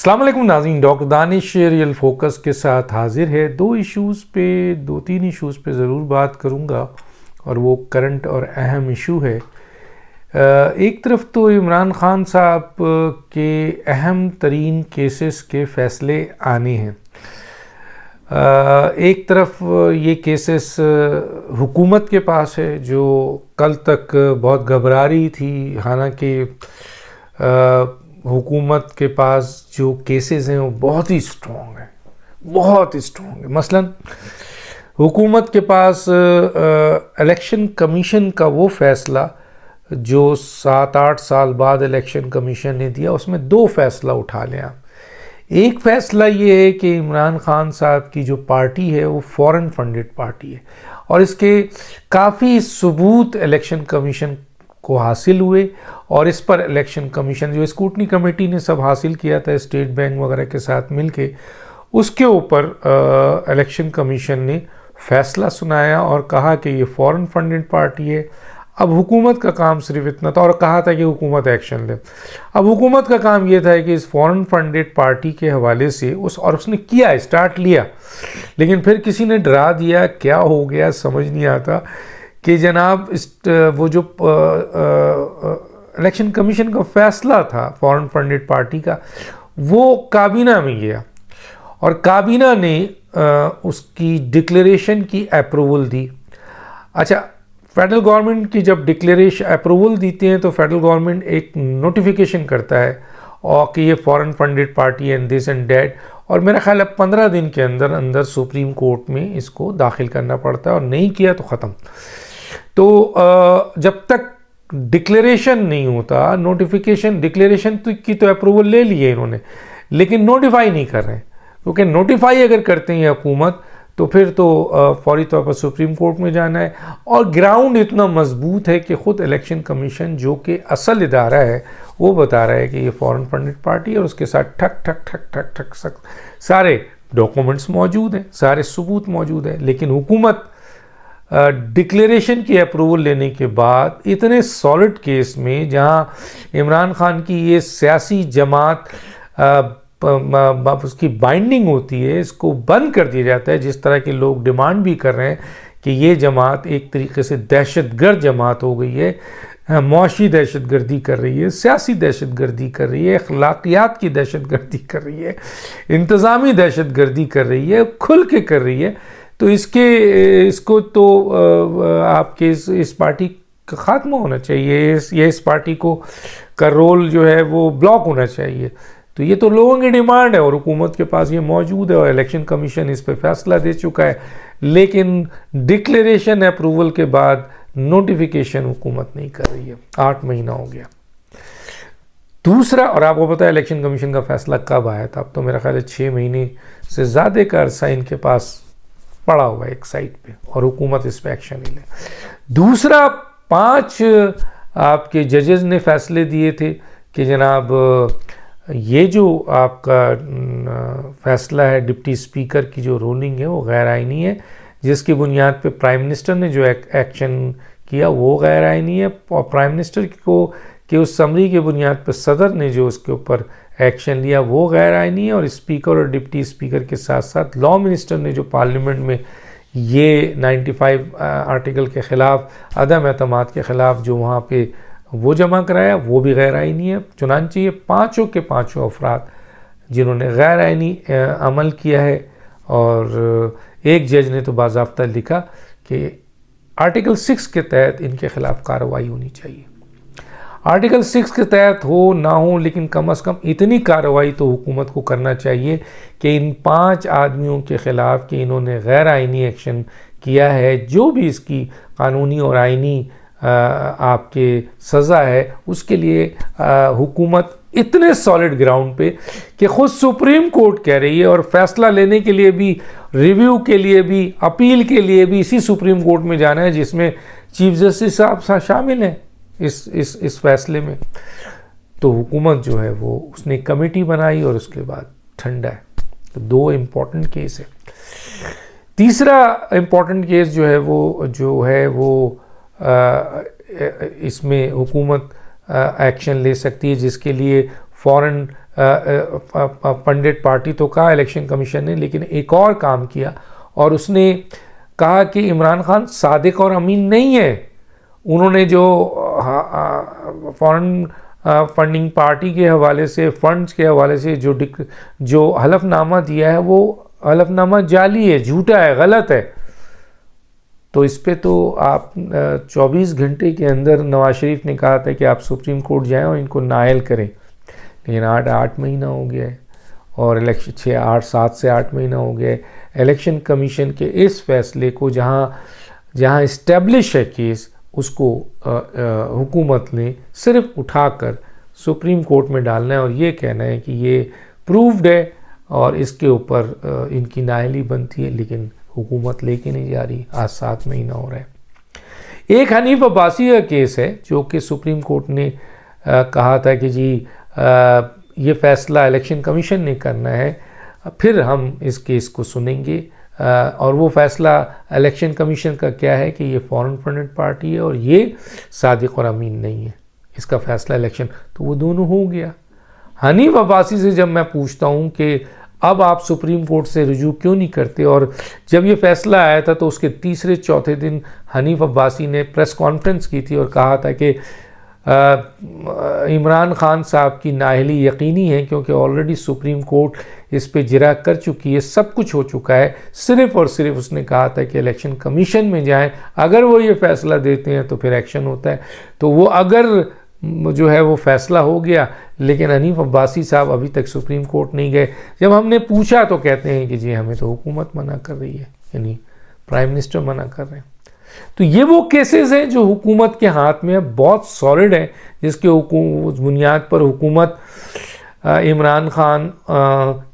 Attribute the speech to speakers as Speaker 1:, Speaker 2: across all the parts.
Speaker 1: السلام علیکم ناظرین، ڈاکٹر دانش ریئل فوکس کے ساتھ حاضر ہے۔ دو تین ایشوز پہ ضرور بات کروں گا اور وہ کرنٹ اور اہم ایشو ہے۔ ایک طرف تو عمران خان صاحب کے اہم ترین کیسز کے فیصلے آنے ہیں، ایک طرف یہ کیسز حکومت کے پاس ہے جو کل تک بہت گھبرا رہی تھی، حالانکہ حکومت کے پاس جو کیسز ہیں وہ بہت ہی اسٹرانگ ہیں۔ مثلا حکومت کے پاس الیکشن کمیشن کا وہ فیصلہ جو 7-8 سال بعد الیکشن کمیشن نے دیا، اس میں 2 فیصلہ اٹھا لیں آپ۔ ایک فیصلہ یہ ہے کہ عمران خان صاحب کی جو پارٹی ہے وہ فورن فنڈڈ پارٹی ہے، اور اس کے کافی ثبوت الیکشن کمیشن کو حاصل ہوئے، اور اس پر الیکشن کمیشن جو اسکروٹنی کمیٹی نے سب حاصل کیا تھا اسٹیٹ بینک وغیرہ کے ساتھ مل کے، اس کے اوپر الیکشن کمیشن نے فیصلہ سنایا اور کہا کہ یہ فورن فنڈڈ پارٹی ہے۔ اب حکومت کا کام صرف اتنا تھا، اور کہا تھا کہ حکومت ایکشن لے۔ اب حکومت کا کام یہ تھا کہ اس فورن فنڈڈ پارٹی کے حوالے سے اس نے کیا، اسٹارٹ لیا، لیکن پھر کسی نے ڈرا دیا، کیا ہو گیا سمجھ نہیں آتا کہ جناب وہ جو الیکشن کمیشن کا فیصلہ تھا فورن فنڈڈ پارٹی کا، وہ کابینہ میں گیا، اور کابینہ نے اس کی ڈکلیریشن کی اپروول دی۔ اچھا، فیڈرل گورنمنٹ کی جب ڈکلیریشن اپروول دیتے ہیں تو فیڈرل گورنمنٹ ایک نوٹیفیکیشن کرتا ہے اور کہ یہ foreign funded party and this and that, اور میرا خیال ہے 15 دن کے اندر سپریم کورٹ میں اس کو داخل کرنا پڑتا ہے، اور نہیں کیا تو ختم۔ تو جب تک ڈکلیریشن نہیں ہوتا، ڈکلیریشن کی تو اپروول لے لی ہے انہوں نے، لیکن نوٹیفائی نہیں کر رہے ہیں، کیونکہ نوٹیفائی اگر کرتے ہیں حکومت تو پھر تو فوری طور پر سپریم کورٹ میں جانا ہے، اور گراؤنڈ اتنا مضبوط ہے کہ خود الیکشن کمیشن جو کہ اصل ادارہ ہے وہ بتا رہا ہے کہ یہ فورن فنڈڈ پارٹی ہے، اور اس کے ساتھ ٹھک ٹھک ٹھک ٹھک ٹھک سارے ڈاکومنٹس موجود ہیں، سارے ثبوت موجود ہیں۔ لیکن حکومت ڈکلیریشن کی اپروول لینے کے بعد اتنے سالڈ کیس میں، جہاں عمران خان کی یہ سیاسی جماعت اس کی بائنڈنگ ہوتی ہے، اس کو بند کر دیا جاتا ہے، جس طرح کے لوگ ڈیمانڈ بھی کر رہے ہیں کہ یہ جماعت ایک طریقے سے دہشت گرد جماعت ہو گئی ہے، معاشی دہشت گردی کر رہی ہے، سیاسی دہشت گردی کر رہی ہے، اخلاقیات کی دہشت گردی کر رہی ہے، انتظامی دہشت گردی کر رہی ہے، کھل کے کر رہی ہے، تو اس کو تو آپ کے اس پارٹی کا خاتمہ ہونا چاہیے، اس پارٹی کا رول جو ہے وہ بلاک ہونا چاہیے۔ تو یہ تو لوگوں کی ڈیمانڈ ہے، اور حکومت کے پاس یہ موجود ہے، اور الیکشن کمیشن اس پہ فیصلہ دے چکا ہے، لیکن ڈکلیریشن اپروول کے بعد نوٹیفیکیشن حکومت نہیں کر رہی ہے۔ 8 مہینہ ہو گیا۔ دوسرا، اور آپ کو پتہ ہے الیکشن کمیشن کا فیصلہ کب آیا تھا، اب تو میرا خیال ہے 6 مہینے سے زیادہ کا عرصہ ان کے پاس پڑا ہوا ہے ایک سائٹ پہ، اور حکومت اس پہ ایکشن نہیں لے۔ دوسرا، 5 آپ کے ججز نے فیصلے دیے تھے کہ جناب یہ جو آپ کا فیصلہ ہے ڈپٹی اسپیکر کی جو رولنگ ہے وہ غیر آئینی ہے، جس کی بنیاد پہ پرائم منسٹر نے جو ایکشن کیا وہ غیر آئینی ہے، اور پرائم منسٹر کو کہ اس سمری کی بنیاد پہ صدر نے جو اس کے اوپر ایکشن لیا وہ غیر آئینی ہے، اور اسپیکر اور ڈپٹی اسپیکر کے ساتھ ساتھ لا منسٹر نے جو پارلیمنٹ میں یہ 95 آرٹیکل کے خلاف، عدم اعتماد کے خلاف جو وہاں پہ وہ جمع کرایا وہ بھی غیر آئینی ہے۔ چنانچہ یہ 5 کے 5 افراد جنہوں نے غیر آئینی عمل کیا ہے، اور ایک جج نے تو باضابطہ لکھا کہ آرٹیکل 6 کے تحت ان کے خلاف کارروائی ہونی چاہیے۔ آرٹیکل 6 کے تحت ہو نہ ہو، لیکن کم از کم اتنی کارروائی تو حکومت کو کرنا چاہیے کہ ان 5 آدمیوں کے خلاف کہ انہوں نے غیر آئینی ایکشن کیا ہے، جو بھی اس کی قانونی اور آئینی آپ کے سزا ہے، اس کے لیے حکومت اتنے سالڈ گراؤنڈ پہ کہ خود سپریم کورٹ کہہ رہی ہے، اور فیصلہ لینے کے لیے بھی، ریویو کے لیے بھی، اپیل کے لیے بھی اسی سپریم کورٹ میں جانا ہے، جس میں چیف جسٹس صاحب شامل ہیں اس فیصلے میں۔ تو حکومت جو ہے وہ اس نے کمیٹی بنائی، اور اس کے بعد ٹھنڈا ہے۔ تو 2 امپورٹنٹ کیس ہے۔ تیسرا امپورٹنٹ کیس جو ہے وہ اس میں حکومت ایکشن لے سکتی ہے، جس کے لیے فورن پنڈت پارٹی تو کہا الیکشن کمیشن نے، لیکن ایک اور کام کیا، اور اس نے کہا کہ عمران خان صادق اور امین نہیں ہے. انہوں نے جو فارن فنڈنگ پارٹی کے حوالے سے، فنڈز کے حوالے سے جو حلف نامہ دیا ہے وہ حلف نامہ جعلی ہے، جھوٹا ہے، غلط ہے. تو اس پہ تو آپ 24 گھنٹے کے اندر نواز شریف نے کہا تھا کہ آپ سپریم کورٹ جائیں اور ان کو نائل کریں، لیکن 8 مہینہ ہو گیا ہے، اور الیکشن 7 سے 8 مہینہ ہو گیا ہے. الیکشن کمیشن کے اس فیصلے کو جہاں اسٹیبلش ہے کیس، اس کو حکومت نے صرف اٹھا کر سپریم کورٹ میں ڈالنا ہے اور یہ کہنا ہے کہ یہ پروفڈ ہے اور اس کے اوپر ان کی نااہلی بنتی ہے، لیکن حکومت لے کے نہیں جا رہی. آج 7 مہینہ ہو رہا ہے. ایک حنیف عباسی کا کیس ہے جو کہ سپریم کورٹ نے کہا تھا کہ جی یہ فیصلہ الیکشن کمیشن نے کرنا ہے، پھر ہم اس کیس کو سنیں گے. اور وہ فیصلہ الیکشن کمیشن کا کیا ہے کہ یہ فارن فنڈڈ پارٹی ہے اور یہ صادق اور امین نہیں ہے، اس کا فیصلہ الیکشن. تو وہ دونوں ہو گیا. حنیف عباسی سے جب میں پوچھتا ہوں کہ اب آپ سپریم کورٹ سے رجوع کیوں نہیں کرتے، اور جب یہ فیصلہ آیا تھا تو اس کے تیسرے چوتھے دن حنیف عباسی نے پریس کانفرنس کی تھی اور کہا تھا کہ عمران خان صاحب کی نااہلی یقینی ہے کیونکہ آلریڈی سپریم کورٹ اس پہ جرا کر چکی ہے، سب کچھ ہو چکا ہے. صرف اور صرف اس نے کہا تھا کہ الیکشن کمیشن میں جائیں، اگر وہ یہ فیصلہ دیتے ہیں تو پھر ایکشن ہوتا ہے. تو وہ اگر جو ہے وہ فیصلہ ہو گیا، لیکن حنیف عباسی صاحب ابھی تک سپریم کورٹ نہیں گئے. جب ہم نے پوچھا تو کہتے ہیں کہ جی ہمیں تو حکومت منع کر رہی ہے، یعنی پرائم منسٹر منع کر رہے ہیں. تو یہ وہ کیسز ہیں جو حکومت کے ہاتھ میں بہت سالڈ ہیں، جس کے بنیاد پر حکومت عمران خان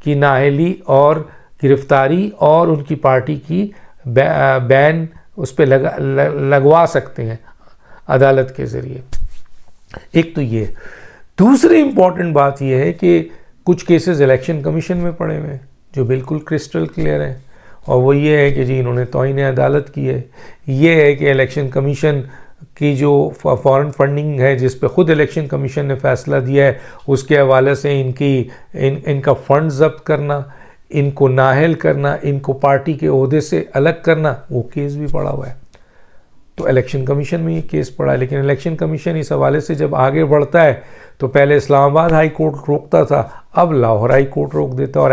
Speaker 1: کی نااہلی اور گرفتاری اور ان کی پارٹی کی بین اس پہ لگوا سکتے ہیں عدالت کے ذریعے. ایک تو یہ. دوسری امپورٹنٹ بات یہ ہے کہ کچھ کیسز الیکشن کمیشن میں پڑے ہوئے ہیں جو بالکل کرسٹل کلیئر ہیں، اور وہ یہ ہے کہ جی انہوں نے توہین عدالت کی ہے. یہ ہے کہ الیکشن کمیشن کی جو فارن فنڈنگ ہے جس پہ خود الیکشن کمیشن نے فیصلہ دیا ہے، اس کے حوالے سے ان کا فنڈ ضبط کرنا، ان کو نااہل کرنا، ان کو پارٹی کے عہدے سے الگ کرنا، وہ کیس بھی پڑا ہوا ہے. تو الیکشن کمیشن میں یہ کیس پڑا ہے، لیکن الیکشن کمیشن اس حوالے سے جب آگے بڑھتا ہے تو پہلے اسلام آباد ہائی کورٹ روکتا تھا، اب لاہور ہائی کورٹ روک دیتا ہے، اور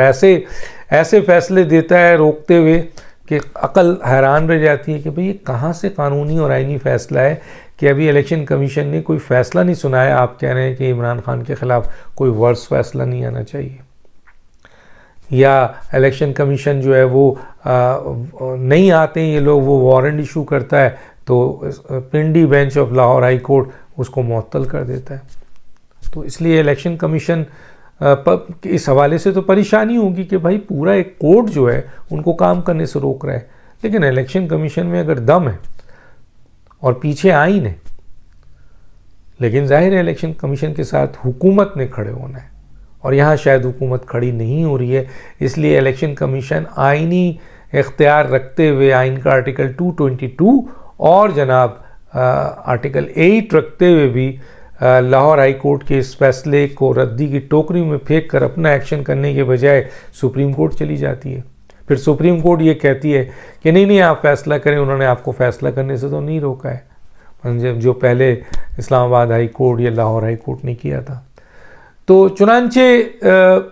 Speaker 1: ایسے فیصلے دیتا ہے روکتے ہوئے کہ عقل حیران رہ جاتی ہے کہ بھئی یہ کہاں سے قانونی اور آئینی فیصلہ ہے کہ ابھی الیکشن کمیشن نے کوئی فیصلہ نہیں سنایا، آپ کہہ رہے ہیں کہ عمران خان کے خلاف کوئی ورس فیصلہ نہیں آنا چاہیے. یا الیکشن کمیشن جو ہے وہ نہیں آتے ہیں یہ لوگ، وہ وارنٹ ایشو کرتا ہے تو Pindi bench of Lahore high court اس کو معطل کر دیتا ہے. تو اس لیے الیکشن کمیشن اس حوالے سے تو پریشانی ہوگی کہ بھائی پورا ایک کورٹ جو ہے ان کو کام کرنے سے روک رہا ہے، لیکن الیکشن کمیشن میں اگر دم ہے اور پیچھے آئین ہے، لیکن ظاہر ہے الیکشن کمیشن کے ساتھ حکومت نے کھڑے ہونا ہے، اور یہاں شاید حکومت کھڑی نہیں ہو رہی ہے. اس لیے الیکشن کمیشن آئینی اختیار رکھتے ہوئے آئین کا آرٹیکل 222 اور جناب آرٹیکل 8 رکھتے ہوئے بھی لاہور ہائی کورٹ کے اس فیصلے کو ردی کی ٹوکری میں پھینک کر اپنا ایکشن کرنے کے بجائے سپریم کورٹ چلی جاتی ہے. پھر سپریم کورٹ یہ کہتی ہے کہ نہیں آپ فیصلہ کریں، انہوں نے آپ کو فیصلہ کرنے سے تو نہیں روکا ہے، جو پہلے اسلام آباد ہائی کورٹ یا لاہور ہائی کورٹ نے کیا تھا. تو چنانچہ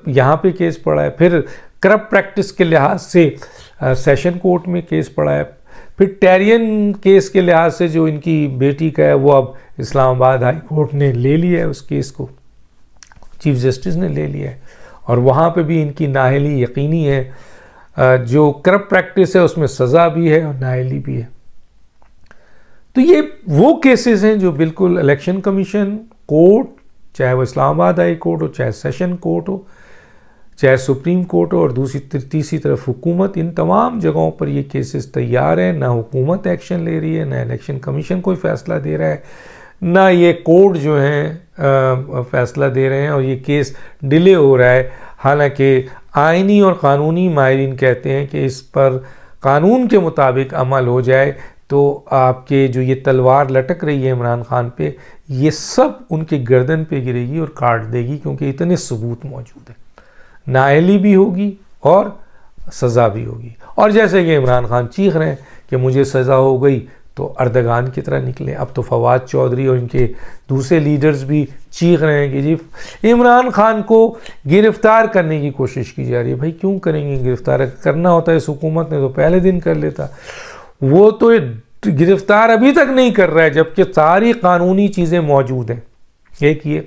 Speaker 1: یہاں پہ کیس پڑا ہے. پھر کرپٹ پریکٹس کے لحاظ سے سیشن کورٹ میں کیس پڑا ہے. پھر ٹیرین کیس کے لحاظ سے جو ان کی بیٹی کا ہے وہ اب اسلام آباد ہائی کورٹ نے لے لیا ہے، اس کیس کو چیف جسٹس نے لے لیا ہے، اور وہاں پہ بھی ان کی نااہلی یقینی ہے. جو کرپٹ پریکٹس ہے اس میں سزا بھی ہے اور نااہلی بھی ہے. تو یہ وہ کیسز ہیں جو بالکل الیکشن کمیشن، کورٹ، چاہے وہ اسلام آباد ہائی کورٹ ہو، چاہے سیشن کورٹ ہو، چاہے سپریم کورٹ ہو، اور تیسری طرف حکومت، ان تمام جگہوں پر یہ کیسز تیار ہیں. نہ حکومت ایکشن لے رہی ہے، نہ الیکشن کمیشن کوئی فیصلہ دے رہا ہے، نہ یہ کورٹ جو ہیں فیصلہ دے رہے ہیں، اور یہ کیس ڈیلے ہو رہا ہے. حالانکہ آئینی اور قانونی ماہرین کہتے ہیں کہ اس پر قانون کے مطابق عمل ہو جائے تو آپ کے جو یہ تلوار لٹک رہی ہے عمران خان پہ، یہ سب ان کے گردن پہ گرے گی اور کاٹ دے گی، کیونکہ اتنے ثبوت موجود ہیں، نااہلی بھی ہوگی اور سزا بھی ہوگی۔ اور جیسے کہ عمران خان چیخ رہے ہیں کہ مجھے سزا ہو گئی، تو اردگان کی طرح نکلے۔ اب تو فواد چودھری اور ان کے دوسرے لیڈرز بھی چیخ رہے ہیں کہ جی عمران خان کو گرفتار کرنے کی کوشش کی جا رہی ہے۔ بھائی کیوں کریں گے گرفتار؟ کرنا ہوتا ہے اس حکومت نے تو پہلے دن کر لیتا۔ وہ تو گرفتار ابھی تک نہیں کر رہا ہے، جبکہ ساری قانونی چیزیں موجود ہیں۔ ایک یہ،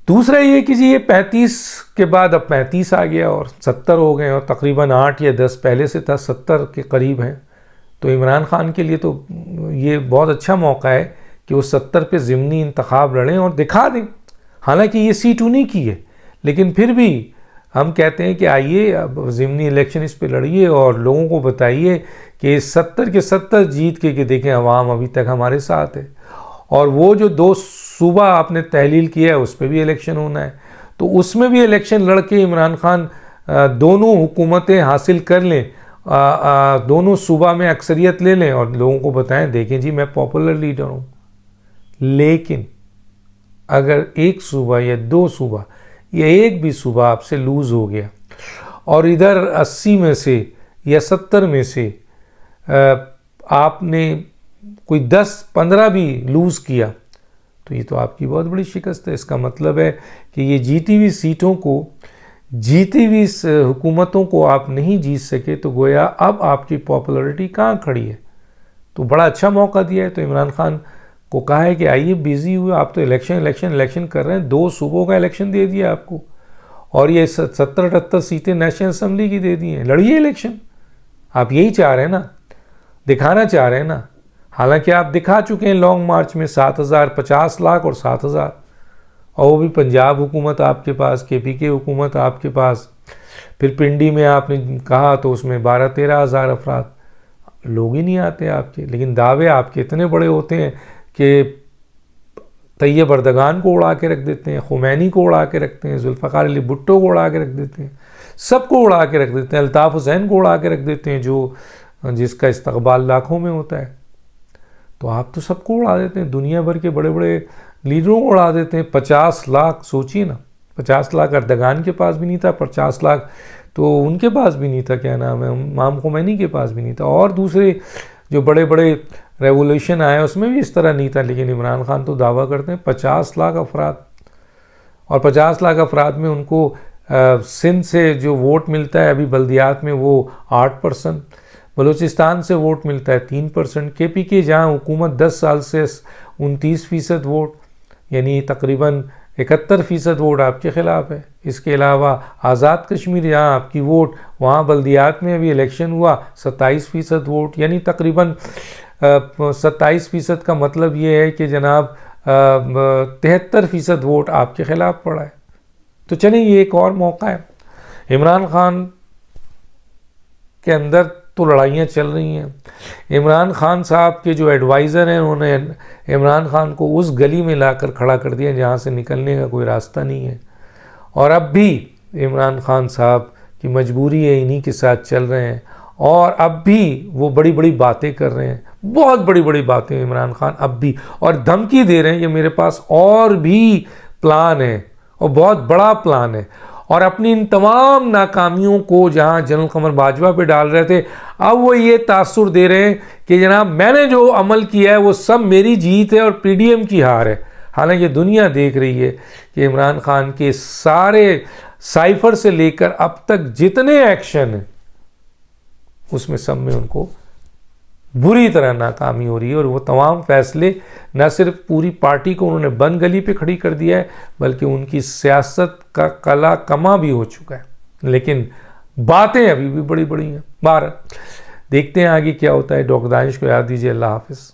Speaker 1: دوسرا یہ کہ جی یہ 35 کے بعد اب 35 آ گیا اور 70 ہو گئے، اور تقریباً 8 یا 10 پہلے سے تھا، 70 کے قریب ہیں۔ تو عمران خان کے لیے تو یہ بہت اچھا موقع ہے کہ وہ 70 پہ ضمنی انتخاب لڑیں اور دکھا دیں۔ حالانکہ یہ سیٹ انہیں کی ہے، لیکن پھر بھی ہم کہتے ہیں کہ آئیے اب ضمنی الیکشن اس پہ لڑیے اور لوگوں کو بتائیے کہ 70 کے 70 جیت کے کہ دیکھیں عوام ابھی تک ہمارے ساتھ ہے، اور وہ جو 2 صوبہ آپ نے تحلیل کیا ہے اس پہ بھی الیکشن ہونا ہے، تو اس میں بھی الیکشن لڑ کے عمران خان دونوں حکومتیں حاصل کر لیں، دونوں صوبہ میں اکثریت لے لیں اور لوگوں کو بتائیں دیکھیں جی میں پاپولر لیڈر ہوں۔ لیکن اگر ایک صوبہ یا 2 صوبہ یا ایک بھی صوبہ آپ سے لوز ہو گیا، اور ادھر 80 میں سے یا 70 میں سے آپ نے کوئی 10-15 بھی لوز کیا، تو یہ تو آپ کی بہت بڑی شکست ہے۔ اس کا مطلب ہے کہ یہ جیتی ہوئی سیٹوں کو، جیتی ہوئی حکومتوں کو آپ نہیں جیت سکے، تو گویا اب آپ کی پاپولرٹی کہاں کھڑی ہے؟ تو بڑا اچھا موقع دیا ہے۔ تو عمران خان کو کہا ہے کہ آئیے بیزی ہوئے، آپ تو الیکشن کر رہے ہیں، 2 صوبوں کا الیکشن دے دیا آپ کو، اور یہ 70-78 سیٹیں نیشنل اسمبلی کی دے دی ہیں، لڑیے الیکشن۔ آپ یہی چاہ رہے ہیں نا، دکھانا چاہ رہے ہیں نا۔ حالانکہ آپ دکھا چکے ہیں لانگ مارچ میں 7,000، 50 لاکھ اور 7,000، اور وہ بھی پنجاب حکومت آپ کے پاس، KPK حکومت آپ کے پاس، پھر پنڈی میں آپ نے کہا تو اس میں 12-13 ہزار افراد، لوگ ہی نہیں آتے آپ کے، لیکن دعوے آپ کے اتنے بڑے ہوتے ہیں کہ طیب اردگان کو اڑا کے رکھ دیتے ہیں، خمینی کو اڑا کے رکھتے ہیں، ذوالفقار علی بھٹو کو اڑا کے رکھ دیتے ہیں، سب کو اڑا کے رکھ دیتے ہیں، الطاف حسین کو اڑا کے رکھ دیتے ہیں جس کا استقبال لاکھوں میں ہوتا ہے۔ تو آپ تو سب کو اڑا دیتے ہیں، دنیا بھر کے بڑے بڑے لیڈروں کو اڑا دیتے ہیں۔ 50 لاکھ سوچیے نا، 50 لاکھ اردگان کے پاس بھی نہیں تھا، 50 لاکھ تو ان کے پاس بھی نہیں تھا، کیا نام ہے، امام خمینی کے پاس بھی نہیں تھا، اور دوسرے جو بڑے بڑے ریولوشن آئے اس میں بھی اس طرح نہیں تھا۔ لیکن عمران خان تو دعویٰ کرتے ہیں 50 لاکھ افراد، اور 50 لاکھ افراد میں ان کو سندھ سے جو ووٹ ملتا ہے ابھی بلدیات میں وہ 8%، بلوچستان سے ووٹ ملتا ہے 3%، KPK جہاں حکومت 10 سال سے 29% ووٹ، یعنی تقریباً 71% ووٹ آپ کے خلاف ہے۔ اس کے علاوہ آزاد کشمیر جہاں آپ کی ووٹ، وہاں بلدیات میں ابھی الیکشن ہوا 27% ووٹ، یعنی تقریباً 27% کا مطلب یہ ہے کہ جناب 73% ووٹ آپ کے خلاف پڑا ہے۔ تو چلیں یہ ایک اور موقع ہے۔ عمران خان کے اندر تو لڑائیاں چل رہی ہیں۔ عمران خان صاحب کے جو ایڈوائزر ہیں انہوں نے عمران خان کو اس گلی میں لا کر کھڑا کر دیا جہاں سے نکلنے کا کوئی راستہ نہیں ہے، اور اب بھی عمران خان صاحب کی مجبوری ہے، انہی کے ساتھ چل رہے ہیں، اور اب بھی وہ بڑی بڑی باتیں کر رہے ہیں، بہت بڑی بڑی باتیں عمران خان اب بھی، اور دھمکی دے رہے ہیں کہ میرے پاس اور بھی پلان ہے، اور بہت بڑا پلان ہے، اور اپنی ان تمام ناکامیوں کو جہاں جنرل قمر باجوہ پہ ڈال رہے تھے، اب وہ یہ تاثر دے رہے ہیں کہ جناب میں نے جو عمل کیا ہے وہ سب میری جیت ہے اور PDM کی ہار ہے۔ حالانکہ دنیا دیکھ رہی ہے کہ عمران خان کے سارے سائفر سے لے کر اب تک جتنے ایکشن ہیں اس میں سب میں ان کو بری طرح ناکامی ہو رہی ہے، اور وہ تمام فیصلے نہ صرف پوری پارٹی کو انہوں نے بند گلی پہ کھڑی کر دیا ہے، بلکہ ان کی سیاست کا قلع کما بھی ہو چکا ہے، لیکن باتیں ابھی بھی بڑی بڑی ہیں۔ بہرحال دیکھتے ہیں آگے کیا ہوتا ہے۔ ڈاکٹر دانش کو یاد دیجیے۔ اللہ حافظ۔